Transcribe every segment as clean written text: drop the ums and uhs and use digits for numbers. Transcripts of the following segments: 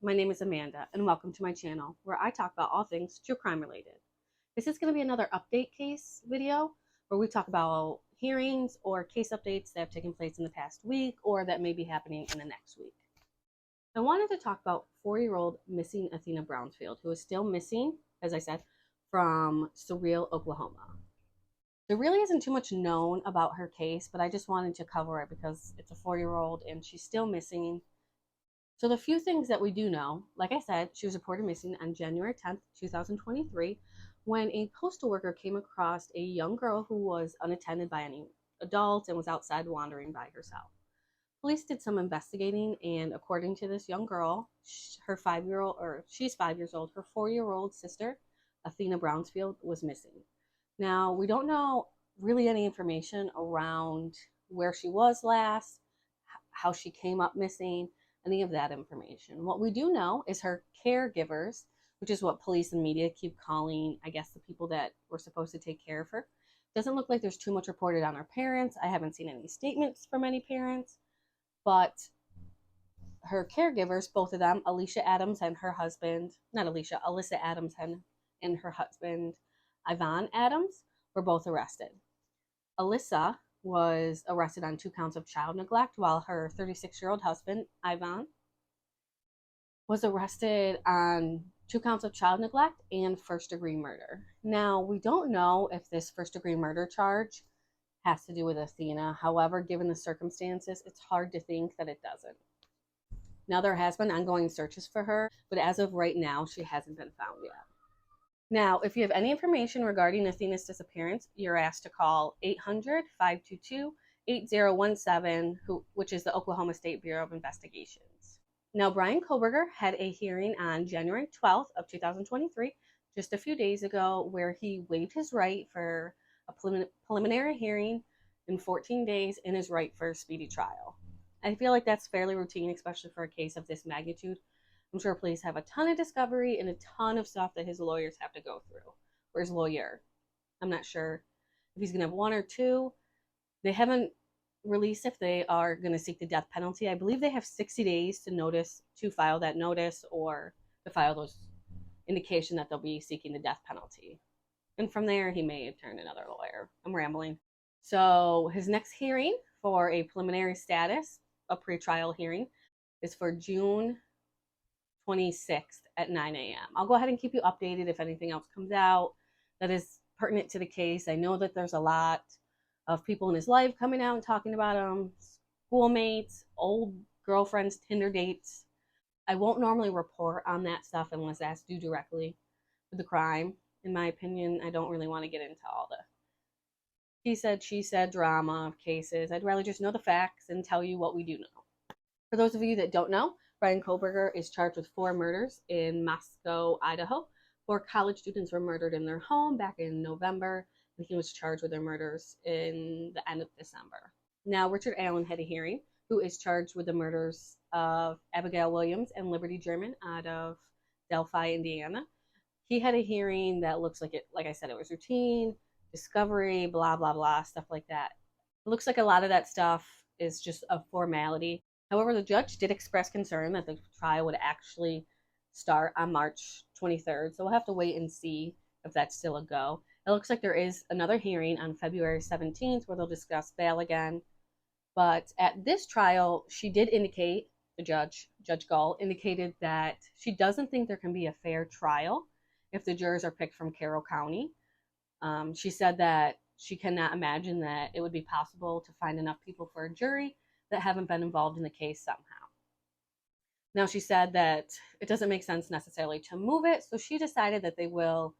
My name is Amanda, and welcome to my channel where I talk about all things true crime related. This is going to be another update case video where we talk about hearings or case updates that have taken place in the past week or that may be happening in the next week. I wanted to talk about 4-year-old missing Athena Brownfield, who is still missing, as I said, from Surreal, Oklahoma. There really isn't too much known about her case, but I just wanted to cover it because it's a 4-year-old and she's still missing. So the few things that we do know, like I said, she was reported missing on January 10th, 2023, when a postal worker came across a young girl who was unattended by any adults and was outside wandering by herself. Police did some investigating, and according to this young girl, she's 5 years old, her 4-year-old sister, Athena Brownfield, was missing. Now, we don't know really any information around where she was last, how she came up missing, any of that information. What we do know is her caregivers, which is what police and media keep calling, I guess, the people that were supposed to take care of her. Doesn't look like there's too much reported on her parents. I haven't seen any statements from any parents, but her caregivers, both of them, Alyssa Adams and her husband, Alyssa Adams and her husband, Ivan Adams, were both arrested. Alyssa was arrested on 2 counts of child neglect, while her 36-year-old husband, Ivan, was arrested on 2 counts of child neglect and first-degree murder. Now, we don't know if this first-degree murder charge has to do with Athena. However, given the circumstances, it's hard to think that it doesn't. Now, there has been ongoing searches for her, but as of right now, she hasn't been found yet. Now, if you have any information regarding Athena's disappearance, you're asked to call 800-522-8017, which is the Oklahoma State Bureau of Investigations. Now, Bryan Kohberger had a hearing on January 12th of 2023, just a few days ago, where he waived his right for a preliminary hearing in 14 days and his right for a speedy trial. I feel like that's fairly routine, especially for a case of this magnitude. I'm sure police have a ton of discovery and a ton of stuff that his lawyers have to go through, or his lawyer. I'm not sure if he's going to have 1 or 2. They haven't released if they are going to seek the death penalty. I believe they have 60 days to file that notice or to file those indication that they'll be seeking the death penalty. And from there, he may turn another lawyer. I'm rambling. So his next hearing for a preliminary status, a pretrial hearing, is for June 26th at 9 a.m. I'll go ahead and keep you updated if anything else comes out that is pertinent to the case. I know that there's a lot of people in his life coming out and talking about him, schoolmates, old girlfriends, Tinder dates. I won't normally report on that stuff unless asked due directly to the crime. In my opinion, I don't really want to get into all the he said, she said drama of cases. I'd rather just know the facts and tell you what we do know. For those of you that don't know, Bryan Kohberger is charged with 4 murders in Moscow, Idaho. 4 college students were murdered in their home back in November, and he was charged with their murders in the end of December. Now, Richard Allen had a hearing, who is charged with the murders of Abigail Williams and Liberty German out of Delphi, Indiana. He had a hearing that looks like it, like I said, it was routine, discovery, blah, blah, blah, stuff like that. It looks like a lot of that stuff is just a formality. However, the judge did express concern that the trial would actually start on March 23rd, so we'll have to wait and see if that's still a go. It looks like there is another hearing on February 17th where they'll discuss bail again. But at this trial, she did indicate, Judge Gall, indicated that she doesn't think there can be a fair trial if the jurors are picked from Carroll County. She said that she cannot imagine that it would be possible to find enough people for a jury that haven't been involved in the case somehow. Now, she said that it doesn't make sense necessarily to move it, so she decided that they will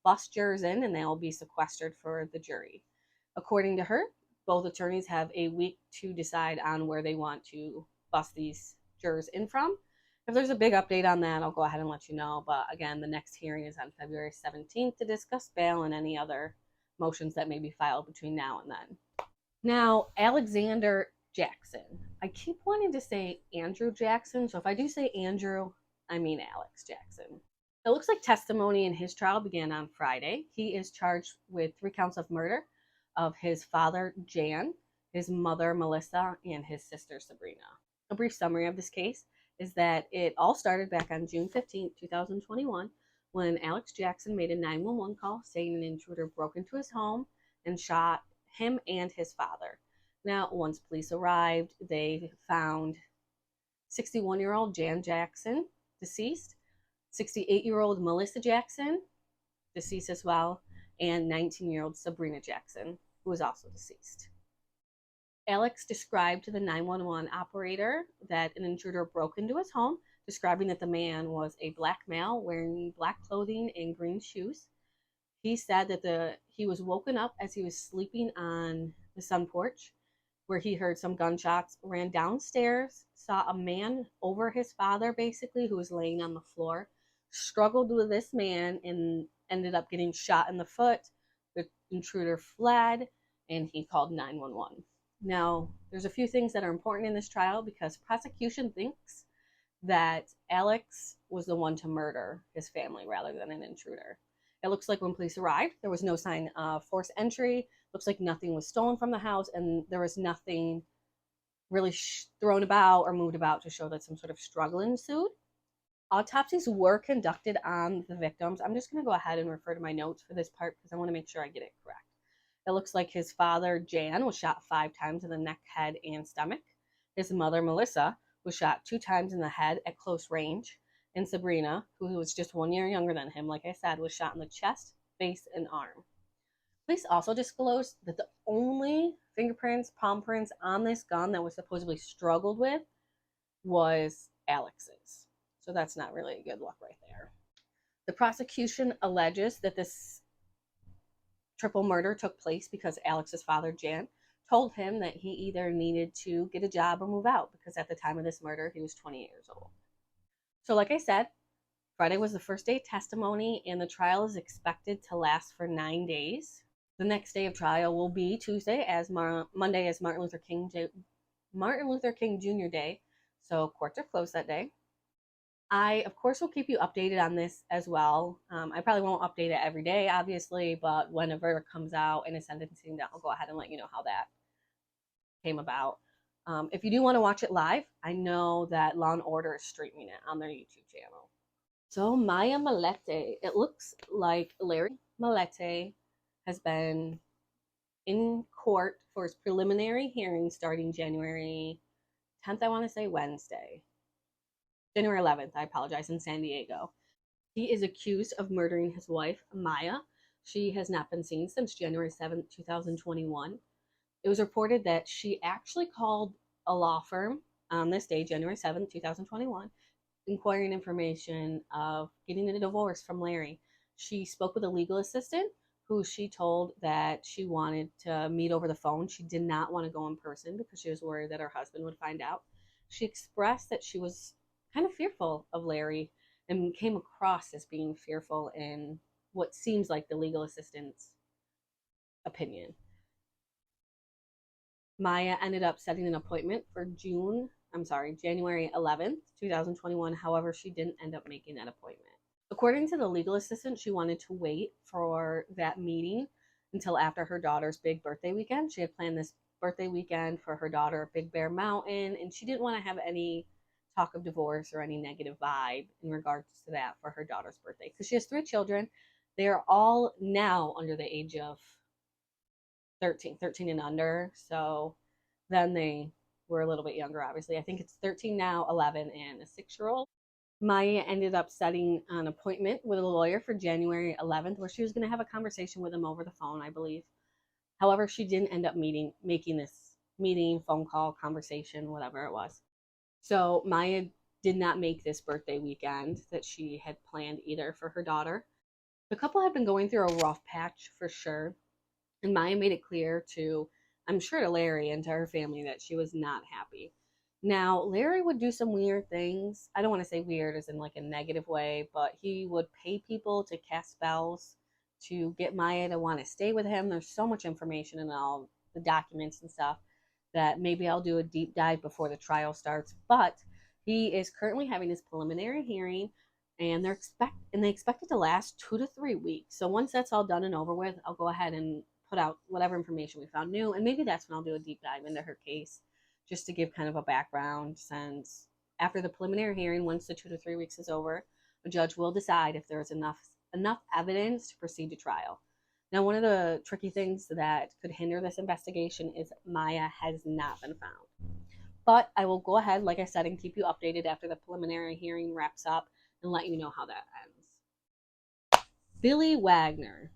bus jurors in and they will be sequestered for the jury. According to her, both attorneys have a week to decide on where they want to bus these jurors in from. If there's a big update on that, I'll go ahead and let you know. But again, the next hearing is on February 17th to discuss bail and any other motions that may be filed between now and then. Now, Alexander Jackson. I keep wanting to say Andrew Jackson, so if I do say Andrew, I mean Alex Jackson. It looks like testimony in his trial began on Friday. He is charged with 3 counts of murder of his father, Jan, his mother, Melissa, and his sister, Sabrina. A brief summary of this case. is that it all started back on June 15th, 2021, when Alex Jackson made a 911 call saying an intruder broke into his home and shot him and his father. Now, once police arrived, they found 61-year-old Jan Jackson, deceased, 68-year-old Melissa Jackson, deceased as well, and 19-year-old Sabrina Jackson, who was also deceased. Alex described to the 911 operator that an intruder broke into his home, describing that the man was a black male wearing black clothing and green shoes. He said that he was woken up as he was sleeping on the sun porch, where he heard some gunshots, ran downstairs, saw a man over his father, basically, who was laying on the floor, struggled with this man, and ended up getting shot in the foot. The intruder fled, and he called 911. Now, there's a few things that are important in this trial because prosecution thinks that Alex was the one to murder his family rather than an intruder. It looks like when police arrived, there was no sign of forced entry. Looks like nothing was stolen from the house, and there was nothing really thrown about or moved about to show that some sort of struggle ensued. Autopsies were conducted on the victims. I'm just going to go ahead and refer to my notes for this part because I want to make sure I get it correct. It looks like his father, Jan, was shot 5 times in the neck, head, and stomach. His mother, Melissa, was shot 2 times in the head at close range. And Sabrina, who was just 1 year younger than him, like I said, was shot in the chest, face, and arm. Police also disclosed that the only fingerprints, palm prints on this gun that was supposedly struggled with was Alex's. So that's not really a good look right there. The prosecution alleges that this triple murder took place because Alex's father, Jan, told him that he either needed to get a job or move out because at the time of this murder, he was 20 years old. So like I said, Friday was the first day of testimony, and the trial is expected to last for 9 days. The next day of trial will be Tuesday, as Monday is Martin Luther King Jr. Day, so courts are closed that day. I, of course, will keep you updated on this as well. I probably won't update it every day, obviously, but when a verdict comes out and a sentencing, I'll go ahead and let you know how that came about. If you do want to watch it live, I know that Law & Order is streaming it on their YouTube channel. So Maya Millete, it looks like Larry Millete has been in court for his preliminary hearing starting January 10th, I want to say Wednesday. January 11th, I apologize, in San Diego. He is accused of murdering his wife, Maya. She has not been seen since January 7th, 2021. It was reported that she actually called a law firm on this day, January 7th, 2021, inquiring information of getting a divorce from Larry. She spoke with a legal assistant who she told that she wanted to meet over the phone. She did not want to go in person because she was worried that her husband would find out. She expressed that she was kind of fearful of Larry and came across as being fearful in what seems like the legal assistant's opinion. Maya ended up setting an appointment for January 11th, 2021. However, she didn't end up making that appointment. According to the legal assistant, she wanted to wait for that meeting until after her daughter's big birthday weekend. She had planned this birthday weekend for her daughter at Big Bear Mountain, and she didn't want to have any talk of divorce or any negative vibe in regards to that for her daughter's birthday because she has 3 children. They are all now under the age of 13 and under. So then they were a little bit younger, obviously. I think it's 13 now, 11, and a 6-year-old. Maya ended up setting an appointment with a lawyer for January 11th where she was going to have a conversation with him over the phone, I believe. However, she didn't end up making this meeting, phone call, conversation, whatever it was. So Maya did not make this birthday weekend that she had planned either for her daughter. The couple had been going through a rough patch for sure. And Maya made it clear to, I'm sure to Larry and to her family that she was not happy. Now, Larry would do some weird things. I don't want to say weird as in like a negative way, but he would pay people to cast spells to get Maya to want to stay with him. There's so much information in all the documents and stuff that maybe I'll do a deep dive before the trial starts. But he is currently having his preliminary hearing, and they expect it to last 2 to 3 weeks. So once that's all done and over with, I'll go ahead and put out whatever information we found new, and maybe that's when I'll do a deep dive into her case, just to give kind of a background since After the preliminary hearing, once the 2 to 3 weeks is over, a judge will decide if there is enough evidence to proceed to trial. Now, one of the tricky things that could hinder this investigation is Maya has not been found. But I will go ahead, like I said, and keep you updated after the preliminary hearing wraps up and let you know how that ends. Billy Wagner.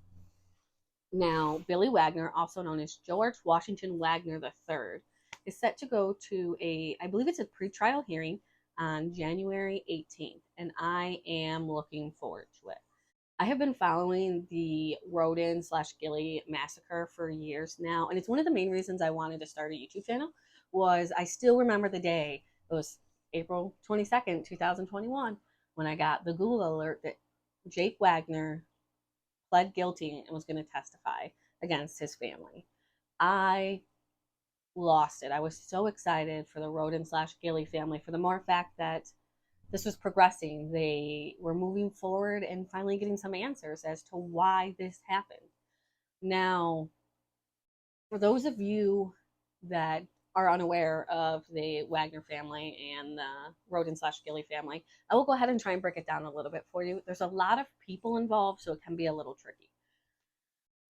Now, Billy Wagner, also known as George Washington Wagner III, is set to go to I believe it's a pretrial hearing on January 18th, and I am looking forward to it. I have been following the Roden/Gilly massacre for years now, and it's one of the main reasons I wanted to start a YouTube channel. Was I still remember the day, it was April 22nd, 2021, when I got the Google alert that Jake Wagner pled guilty and was going to testify against his family. I lost it. I was so excited for the Roden/Gilly family, for the more fact that this was progressing. They were moving forward and finally getting some answers as to why this happened. Now, for those of you that are unaware of the Wagner family and the Roden/Gilly family, I will go ahead and try and break it down a little bit for you. There's a lot of people involved, so it can be a little tricky.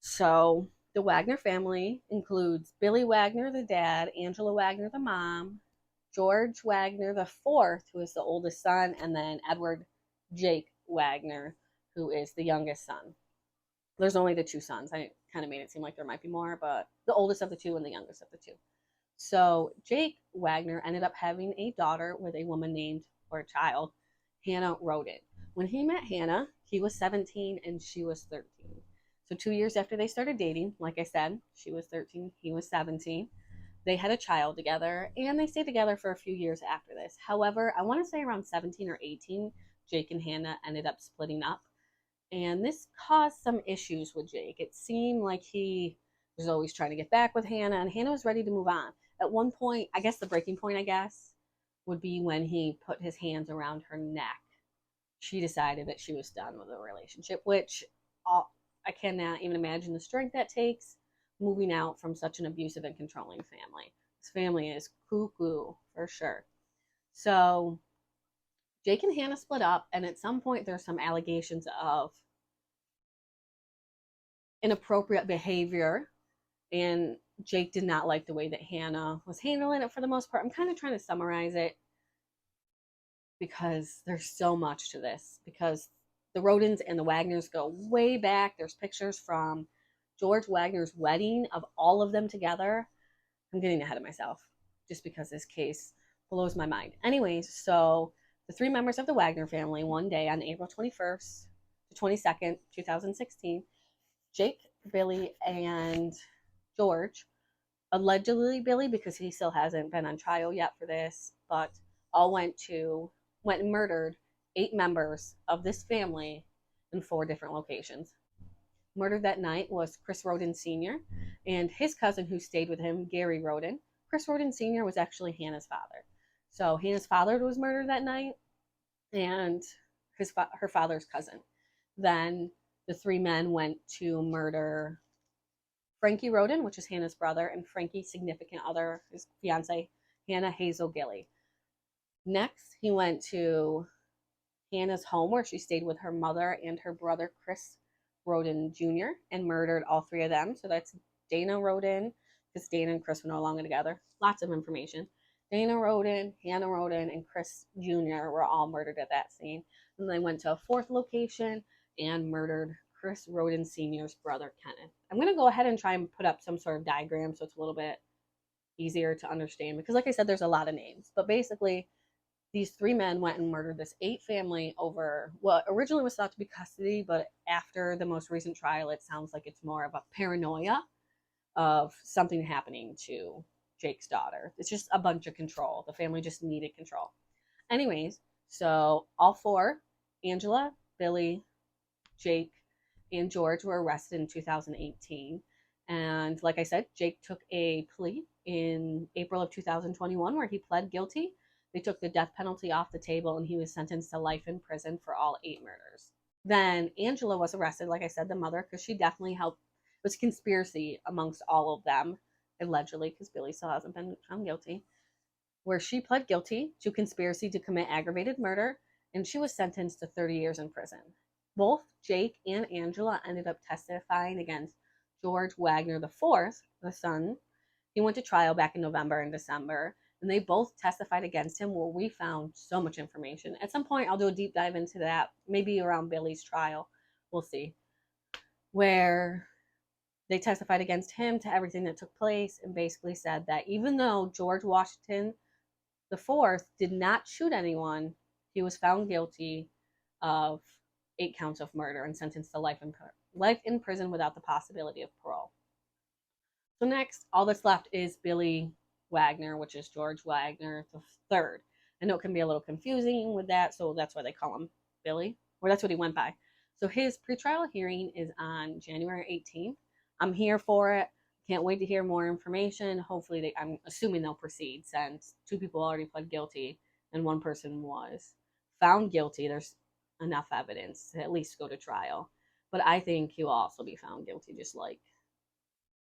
So the Wagner family includes Billy Wagner, the dad, Angela Wagner, the mom, George Wagner the fourth, who is the oldest son, and then Edward Jake Wagner, who is the youngest son. There's only the two sons. I kind of made it seem like there might be more, but the oldest of the two and the youngest of the two. So Jake Wagner ended up having a daughter with a woman named, or a child, Hannah Roden. When he met Hannah, he was 17 and she was 13. So 2 years after they started dating, like I said, she was 13, he was 17. They had a child together, and they stayed together for a few years after this. However, I want to say around 17 or 18, Jake and Hannah ended up splitting up. And this caused some issues with Jake. It seemed like he was always trying to get back with Hannah, and Hannah was ready to move on. At one point, I guess the breaking point, would be when he put his hands around her neck. She decided that she was done with the relationship, which I cannot even imagine the strength that takes moving out from such an abusive and controlling family. This family is cuckoo for sure. So Jake and Hannah split up, and at some point there's some allegations of inappropriate behavior, and Jake did not like the way that Hannah was handling it for the most part. I'm kind of trying to summarize it because there's so much to this, because the Rodens and the Wagners go way back. There's pictures from George Wagner's wedding of all of them together. I'm getting ahead of myself just because this case blows my mind. Anyways, so the three members of the Wagner family, one day on April 21st to 22nd, 2016, Jake, Billy, and George, allegedly Billy, because he still hasn't been on trial yet for this, but all went and murdered 8 members of this family in 4 different locations. Murdered that night was Chris Roden Sr. and his cousin who stayed with him, Gary Roden. Chris Roden Sr. was actually Hannah's father. So Hannah's father was murdered that night, and her father's cousin. Then the 3 men went to murder Frankie Roden, which is Hannah's brother, and Frankie's significant other, his fiance, Hannah Hazel Gilly. Next, he went to Hannah's home where she stayed with her mother and her brother, Chris Roden Jr., and murdered all 3 of them. So that's Dana Roden, because Dana and Chris were no longer together. Lots of information. Dana Roden, Hannah Roden, and Chris Jr. were all murdered at that scene. And they went to a 4th location and murdered Chris Roden Sr.'s brother, Kenneth. I'm going to go ahead and try and put up some sort of diagram so it's a little bit easier to understand, because like I said, there's a lot of names. But basically, these 3 men went and murdered this 8 family over what originally was thought to be custody, but after the most recent trial, it sounds like it's more of a paranoia of something happening to Jake's daughter. It's just a bunch of control. The family just needed control. Anyways, so all 4, Angela, Billy, Jake, and George, were arrested in 2018. And like I said, Jake took a plea in April of 2021 where he pled guilty. They took the death penalty off the table, and he was sentenced to life in prison for all 8 murders. Then Angela was arrested, like I said, the mother, because she definitely helped. It was conspiracy amongst all of them, allegedly, because Billy still hasn't been found guilty. where she pled guilty to conspiracy to commit aggravated murder, and she was sentenced to 30 years in prison. Both Jake and Angela ended up testifying against George Wagner IV, the son. He went to trial back in November and December, and they both testified against him, where we found so much information. At some point, I'll do a deep dive into that, maybe around Billy's trial. We'll see. Where they testified against him to everything that took place, and basically said that even though George Washington IV did not shoot anyone, he was found guilty of 8 counts of murder and sentenced to life in prison without the possibility of parole. So next, all that's left is Billy Wagner, which is George Wagner III. I know it can be a little confusing with that, so that's why they call him Billy, or that's what he went by. So his pretrial hearing is on January 18th. I'm here for it. Can't wait to hear more information. Hopefully, I'm assuming they'll proceed, since 2 people already pled guilty and 1 person was found guilty. There's enough evidence to at least go to trial. But I think he will also be found guilty, just like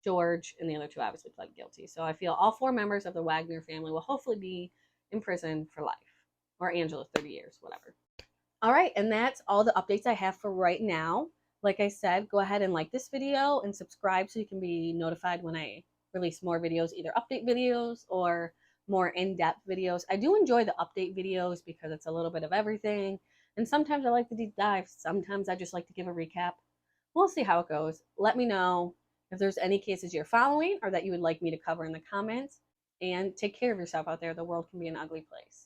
George, and the other 2 obviously pled guilty. So I feel all 4 members of the Wagner family will hopefully be in prison for life, or Angela 30 years, whatever. All right, and that's all the updates I have for right now. Like I said, go ahead and like this video and subscribe so you can be notified when I release more videos, either update videos or more in-depth videos. I do enjoy the update videos because it's a little bit of everything. And sometimes I like to deep dive. Sometimes I just like to give a recap. We'll see how it goes. Let me know if there's any cases you're following or that you would like me to cover in the comments. And take care of yourself out there. The world can be an ugly place.